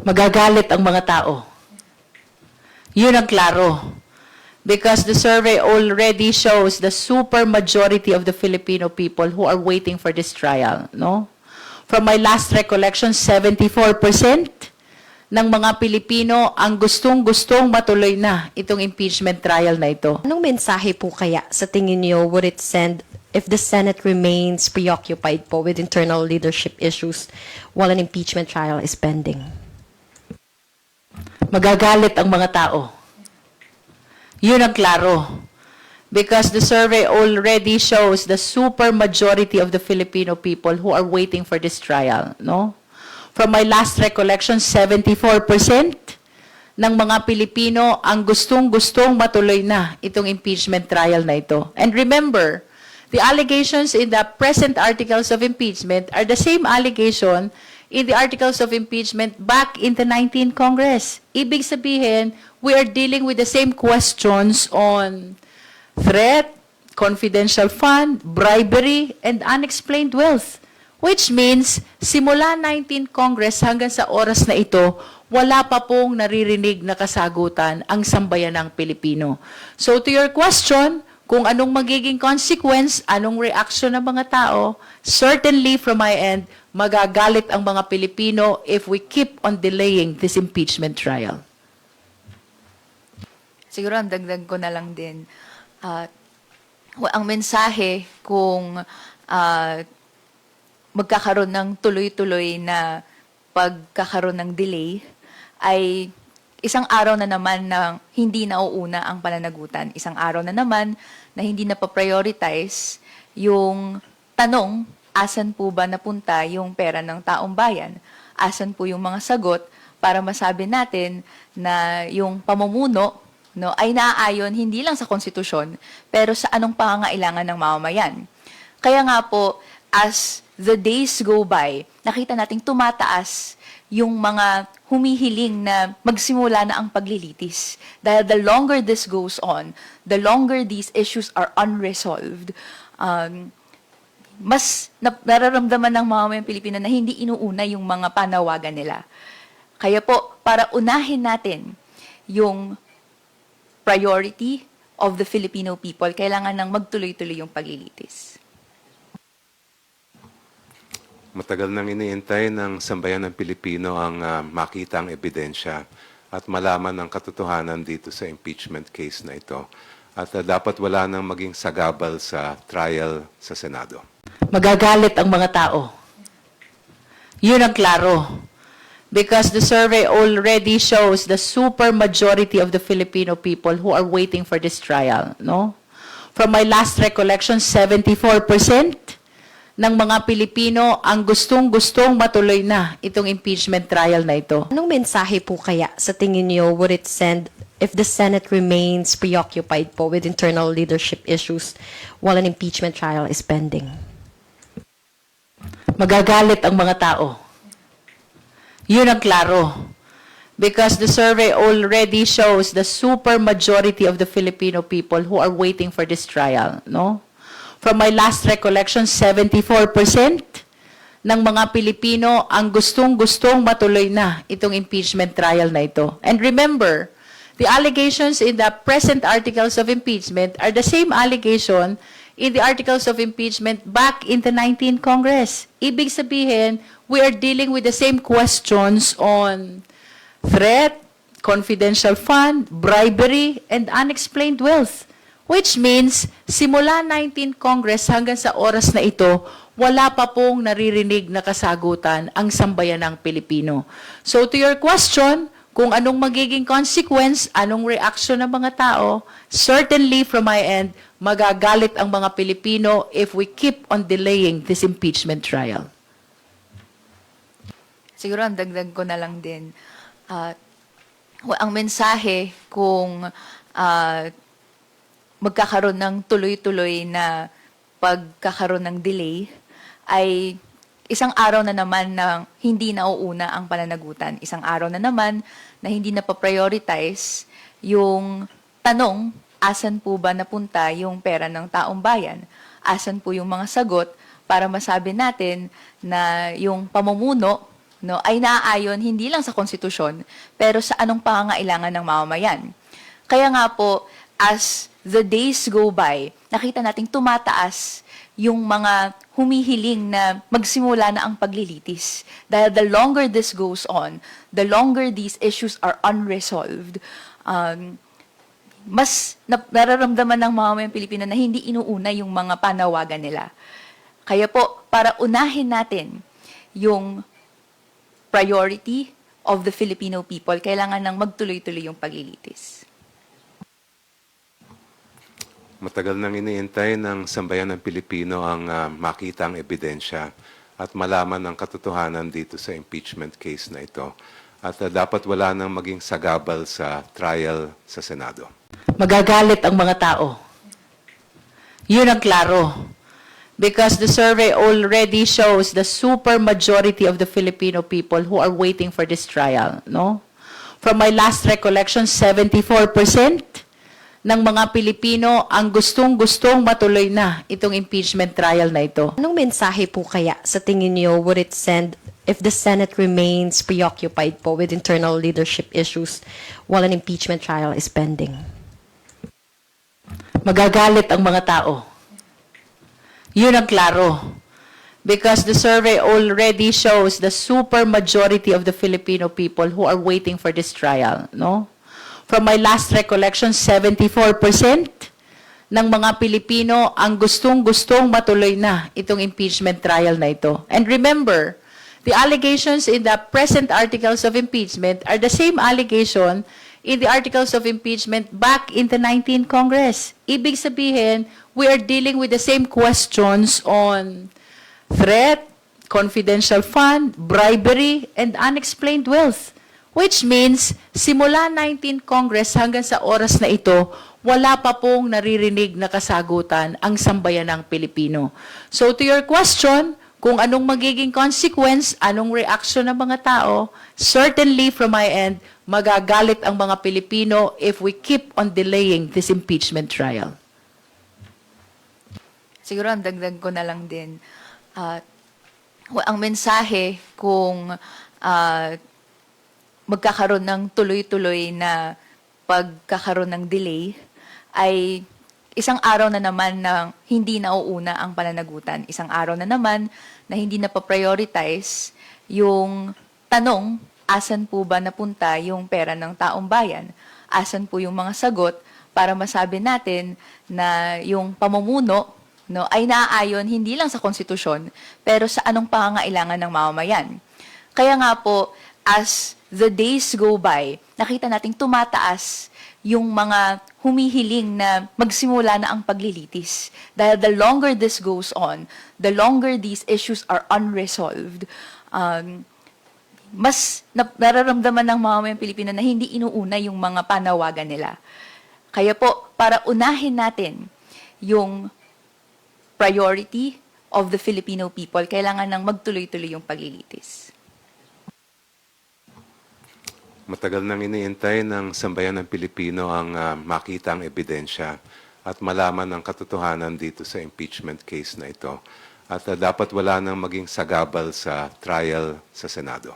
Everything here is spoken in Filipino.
Magagalit ang mga tao. Yun ang klaro. Because the survey already shows the super majority of the Filipino people who are waiting for this trial, no? From my last recollection, 74% ng mga Pilipino ang gustong-gustong matuloy na itong impeachment trial na ito. Anong mensahe po kaya sa tingin niyo would it send if the Senate remains preoccupied po with internal leadership issues while an impeachment trial is pending? Magagalit ang mga tao. Yun ang klaro. Because the survey already shows the super majority of the Filipino people who are waiting for this trial, no? From my last recollection, 74% ng mga Pilipino ang gustong-gustong matuloy na itong impeachment trial na ito. And remember, the allegations in the present articles of impeachment are the same allegation in the articles of impeachment back in the 19th Congress. Ibig sabihin, we are dealing with the same questions on threat, confidential fund, bribery, and unexplained wealth. Which means, simula 19th Congress hanggang sa oras na ito, wala pa pong naririnig na kasagutan ang sambayanang Pilipino. So to your question, kung anong magiging consequence, anong reaction ng mga tao, certainly from my end, magagalit ang mga Pilipino if we keep on delaying this impeachment trial. Siguro ang dagdag ko na lang din, ang mensahe kung magkakaroon ng tuloy-tuloy na pagkakaroon ng delay ay isang araw na naman na hindi nauuna ang pananagutan. Isang araw na naman na hindi na pa-prioritize yung tanong, asan po ba napunta yung pera ng taong bayan? Asan po yung mga sagot para masabi natin na yung pamumuno ay naaayon hindi lang sa konstitusyon, pero sa anong pangangailangan ng mamamayan. Kaya nga po, as the days go by, nakita nating tumataas yung mga humihiling na magsimula na ang paglilitis. Dahil the longer this goes on, the longer these issues are unresolved, mas nararamdaman ng mamamayang Pilipino na hindi inuuna yung mga panawagan nila. Kaya po, para unahin natin yung priority of the Filipino people, kailangan nang magtuloy-tuloy yung paglilitis. Matagal nang iniintay ng sambayan ng Pilipino ang makita ang ebidensya at malaman ang katotohanan dito sa impeachment case na ito. At dapat wala nang maging sagabal sa trial sa Senado. Magagalit ang mga tao. Yun ang klaro. Because the survey already shows the super majority of the Filipino people who are waiting for this trial, no? From my last recollection, 74% ng mga Pilipino ang gustong-gustong matuloy na itong impeachment trial na ito. Anong mensahe po kaya sa tingin niyo would it send if the Senate remains preoccupied po with internal leadership issues while an impeachment trial is pending? Magagalit ang mga tao. Yun ang klaro. Because the survey already shows the super majority of the Filipino people who are waiting for this trial, no? From my last recollection, 74% ng mga Pilipino ang gustong-gustong matuloy na itong impeachment trial na ito. And remember, the allegations in the present articles of impeachment are the same allegation in the articles of impeachment back in the 19th Congress. Ibig sabihin, we are dealing with the same questions on threat, confidential fund, bribery, and unexplained wealth. Which means, simula 19th Congress hanggang sa oras na ito, wala pa pong naririnig na kasagutan ang sambayanang Pilipino. So to your question, kung anong magiging consequence, anong reaction ng mga tao, certainly from my end, magagalit ang mga Pilipino if we keep on delaying this impeachment trial. Siguro ang dagdag ko na lang din, ang mensahe kung magkakaroon ng tuloy-tuloy na pagkakaroon ng delay ay isang araw na naman na hindi nauuna ang pananagutan. Isang araw na naman na hindi na pa-prioritize yung tanong, asan po ba napunta yung pera ng taong bayan? Asan po yung mga sagot para masabi natin na yung pamumuno no, ay naaayon hindi lang sa konstitusyon, pero sa anong pangangailangan ng mamamayan. Kaya nga po, as the days go by, nakita nating tumataas yung mga humihiling na magsimula na ang paglilitis. Dahil the longer this goes on, the longer these issues are unresolved, mas nararamdaman ng mamamayang Pilipino na hindi inuuna yung mga panawagan nila. Kaya po, para unahin natin yung priority of the Filipino people, kailangan nang magtuloy-tuloy yung paglilitis. Matagal nang iniintay ng sambayan ng Pilipino ang makita ang ebidensya at malaman ang katotohanan dito sa impeachment case na ito. At dapat wala nang maging sagabal sa trial sa Senado. Magagalit ang mga tao. Yun ang klaro. Because the survey already shows the super majority of the Filipino people who are waiting for this trial, no? From my last recollection, 74% ng mga Pilipino ang gustong-gustong matuloy na itong impeachment trial na ito. Anong mensahe po kaya sa tingin niyo would it send if the Senate remains preoccupied po with internal leadership issues while an impeachment trial is pending? Magagalit ang mga tao. Yun ang klaro. Because the survey already shows the super majority of the Filipino people who are waiting for this trial, no? From my last recollection, 74% ng mga Pilipino ang gustong-gustong matuloy na itong impeachment trial na ito. And remember, the allegations in the present articles of impeachment are the same allegation in the articles of impeachment back in the 19th Congress. Ibig sabihin, we are dealing with the same questions on threat, confidential fund, bribery, and unexplained wealth. Which means, simula 19th Congress hanggang sa oras na ito, wala pa pong naririnig na kasagutan ang sambayan ng Pilipino. So to your question, kung anong magiging consequence, anong reaction ng mga tao, certainly from my end, magagalit ang mga Pilipino if we keep on delaying this impeachment trial. Siguro ang dagdag ko na lang din, ang mensahe kung magkakaroon ng tuloy-tuloy na pagkakaroon ng delay ay isang araw na naman na hindi nauuna ang pananagutan. Isang araw na naman na hindi na pa-prioritize yung tanong, asan po ba napunta yung pera ng taong bayan? Asan po yung mga sagot para masabi natin na yung pamumuno, no, ay naaayon hindi lang sa konstitusyon, pero sa anong pangangailangan ng mamamayan. Kaya nga po, as the days go by, nakita nating tumataas yung mga humihiling na magsimula na ang paglilitis. Dahil the longer this goes on, the longer these issues are unresolved, mas nararamdaman ng mamamayang Pilipino na hindi inuuna yung mga panawagan nila. Kaya po, para unahin natin yung priority of the Filipino people, kailangan nang magtuloy-tuloy yung paglilitis. Matagal nang iniintay ng sambayan ng Pilipino ang makita ang ebidensya at malaman ang katotohanan dito sa impeachment case na ito. At dapat wala nang maging sagabal sa trial sa Senado.